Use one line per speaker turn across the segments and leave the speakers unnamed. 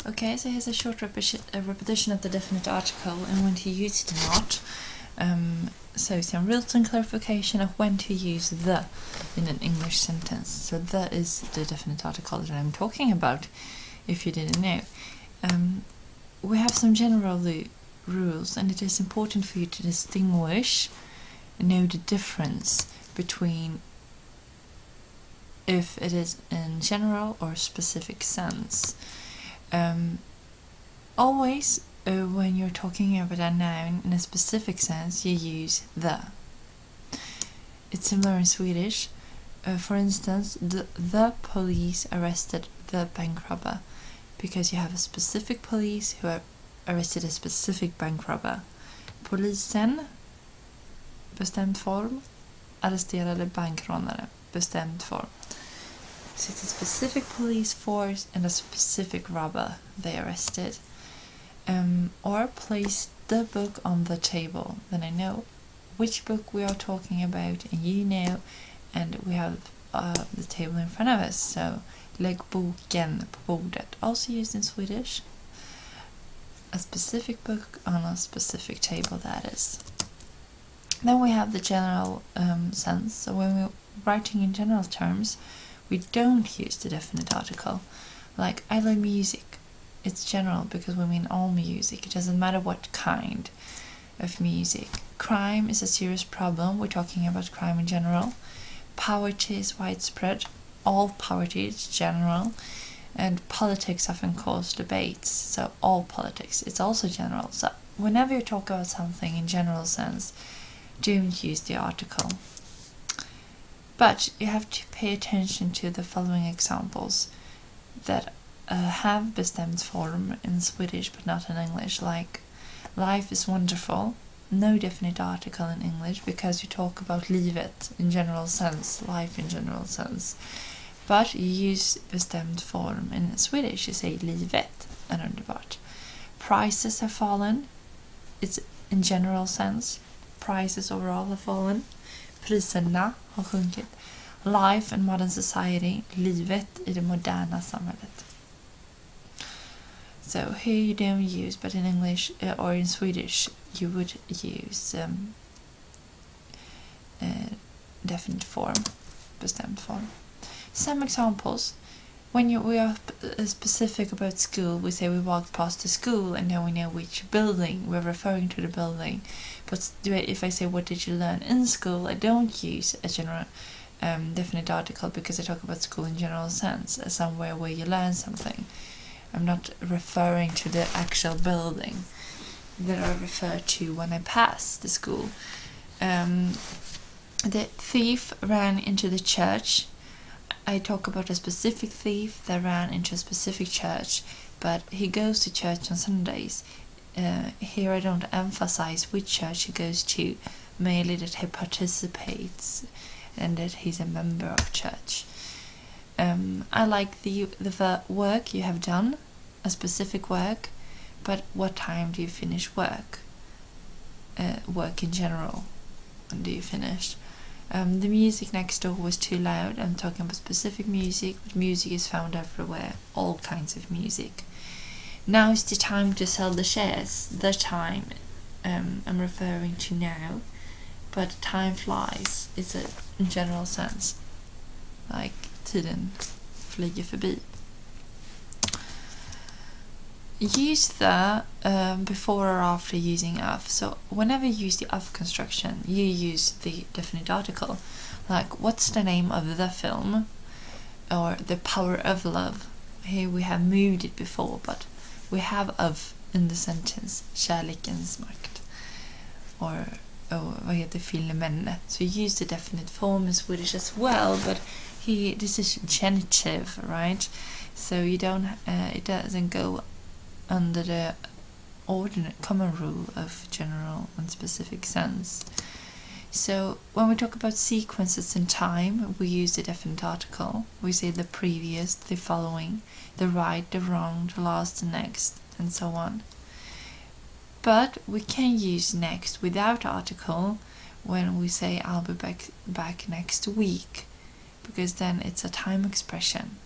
Okay, so here's a short repetition of the definite article and when to use it or not. So some rules and clarification of when to use the in an English sentence. So the is the definite article that I'm talking about, if you didn't know. We have some general rules, and it is important for you to distinguish and know the difference between if it is in general or specific sense. Always when you're talking about a noun in a specific sense, you use the. It's similar in Swedish. For instance, the police arrested the bank robber, because you have a specific police who arrested a specific bank robber. Polisen, bestämd form, arresterade bankrånare, bestämd form. So it's a specific police force and a specific robber they arrested. Or place the book on the table, then I know which book we are talking about, and you know, and we have the table in front of us. So lägg boken på bordet, also used in Swedish. A specific book on a specific table, that is. Then we have the general sense. So when we're writing in general terms, we don't use the definite article. Like, I love music. It's general because we mean all music. It doesn't matter what kind of music. Crime is a serious problem. We're talking about crime in general. Poverty is widespread. All poverty is general. And politics often cause debates. So all politics, it's also general. So whenever you talk about something in general sense, don't use the article. But you have to pay attention to the following examples that have bestämd form in Swedish but not in English, like life is wonderful, no definite article in English because you talk about livet in general sense, life in general sense, but you use bestämd form in Swedish, you say livet, and underbart. Prices have fallen, it's in general sense, prices overall have fallen, priserna har sjunkit. Life in modern society, livet i det moderna samhället. So here you don't use, but in English or in Swedish you would use definite form, bestämd form. Some examples. When we are specific about school, we say we walked past the school and then we know which building, we're referring to the building. But if I say what did you learn in school, I don't use a general definite article because I talk about school in general sense, somewhere where you learn something. I'm not referring to the actual building that I refer to when I pass the school. The thief ran into the church. I talk about a specific thief that ran into a specific church, but he goes to church on Sundays. Here I don't emphasize which church he goes to, merely that he participates and that he's a member of church. I like the work you have done, a specific work, but what time do you finish work? Work in general. When do you finish? The music next door was too loud. I'm talking about specific music, but music is found everywhere, all kinds of music. Now is the time to sell the shares. The time I'm referring to now, but time flies. It's a in general sense, like tiden flyger förbi. Use the before or after using of. So whenever you use the of construction, you use the definite article. Like, what's the name of the film? Or The Power of Love. Here we have moved it before, but we have of in the sentence. Kärlekens makt. Or vad heter filmen? So you use the definite form in Swedish as well, but this is genitive, right? So you don't. It doesn't go under the ordinary common rule of general and specific sense. So when we talk about sequences in time, we use the definite article. We say the previous, the following, the right, the wrong, the last, the next, and so on. But we can use next without article when we say I'll be back next week, because then it's a time expression.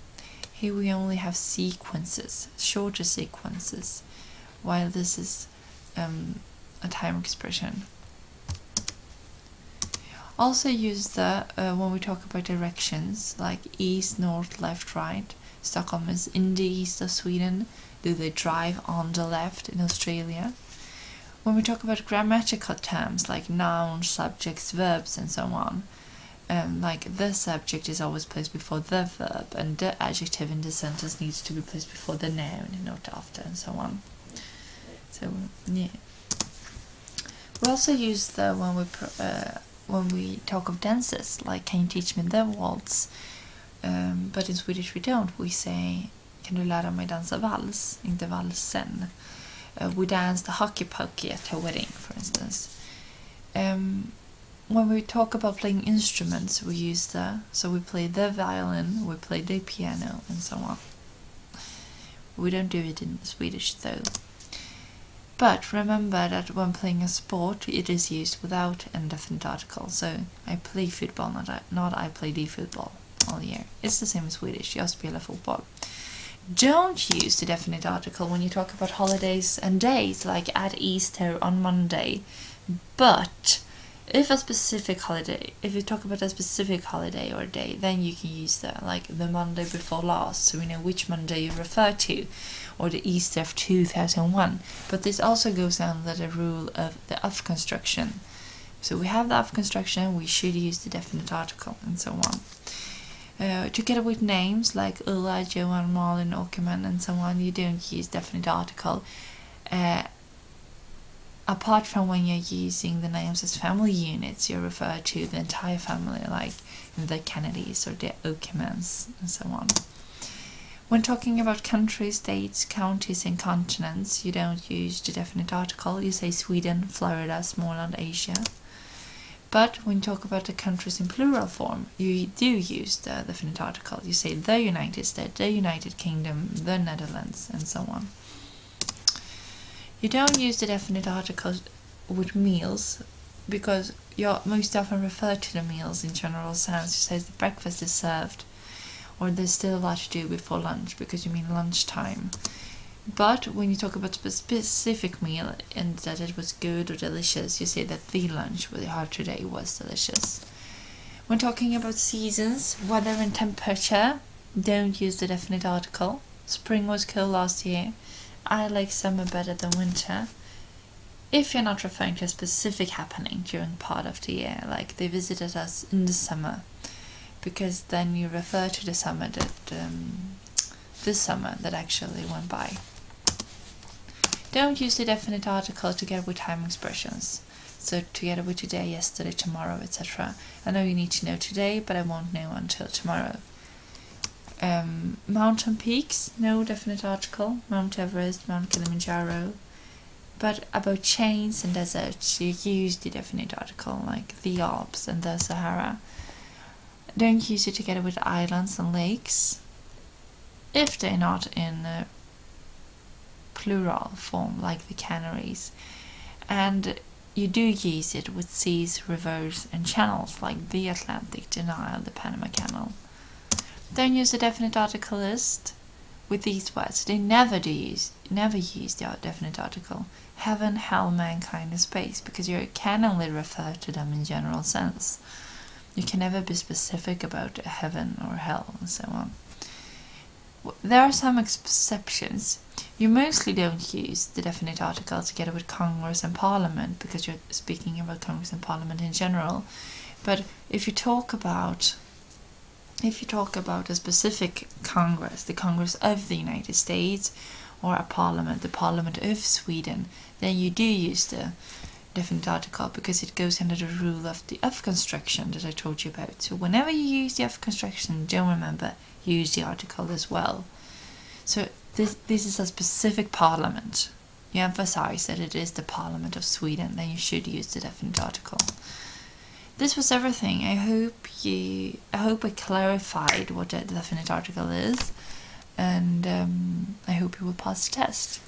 Here we only have sequences, shorter sequences, while this is a time expression. Also use the when we talk about directions, like east, north, left, right. Stockholm is in the east of Sweden. Do they drive on the left in Australia? When we talk about grammatical terms like nouns, subjects, verbs, and so on, like the subject is always placed before the verb, and the adjective in the sentence needs to be placed before the noun and not after, and so on. So yeah. We also use the when we talk of dances, like can you teach me the waltz? But in Swedish we don't. We say kan du lära mig dansa vals, inte valsen. We dance the hockey pokey at a wedding, for instance. When we talk about playing instruments, we use the, so we play the violin, we play the piano, and so on. We don't do it in Swedish though. But remember that when playing a sport, it is used without indefinite article. So I play football, not I play the football all year. It's the same in Swedish, jag spelar fotboll. Don't use the definite article when you talk about holidays and days, like at Easter on Monday. But if a specific holiday, if you talk about a specific holiday or day, then you can use the, like the Monday before last, so we know which Monday you refer to, or the Easter of 2001. But this also goes under the rule of the of construction. So we have the of construction, we should use the definite article, and so on. Together with names like Ulla, Johan, Malin, Åkerman, and so on, you don't use definite article. Apart from when you're using the names as family units, you refer to the entire family, like the Kennedys or the Åkermans, and so on. When talking about countries, states, counties, and continents, you don't use the definite article. You say Sweden, Florida, Småland, Asia. But when you talk about the countries in plural form, you do use the definite article. You say the United States, the United Kingdom, the Netherlands, and so on. You don't use the definite article with meals, because you most often refer to the meals in general sense. You say the breakfast is served, or there's still a lot to do before lunch, because you mean lunchtime. But when you talk about a specific meal and that it was good or delicious, you say that the lunch we had today was delicious. When talking about seasons, weather and temperature, don't use the definite article. Spring was cold last year. I like summer better than winter. If you're not referring to a specific happening during part of the year, like they visited us in the summer, because then you refer to the summer that this summer that actually went by. Don't use the definite article together with time expressions. So together with today, yesterday, tomorrow, etc. I know you need to know today, but I won't know until tomorrow. Mountain peaks, no definite article. Mount Everest, Mount Kilimanjaro. But about chains and deserts, you use the definite article, like the Alps and the Sahara. Don't use it together with islands and lakes, if they're not in plural form, like the Canaries. And you do use it with seas, rivers, and channels, like the Atlantic, the Nile, the Panama Canal. Don't use the definite article list with these words. They never use the definite article. Heaven, hell, mankind, and space, because you can only refer to them in general sense. You can never be specific about heaven or hell, and so on. There are some exceptions. You mostly don't use the definite article together with Congress and Parliament, because you're speaking about Congress and Parliament in general. But if you talk about a specific Congress, the Congress of the United States, or a Parliament, the Parliament of Sweden, then you do use the definite article, because it goes under the rule of the of construction that I told you about. So whenever you use the of construction, don't remember, use the article as well. So this is a specific parliament. You emphasize that it is the Parliament of Sweden, then you should use the definite article. This was everything. I hope I clarified what the definite article is, and I hope you will pass the test.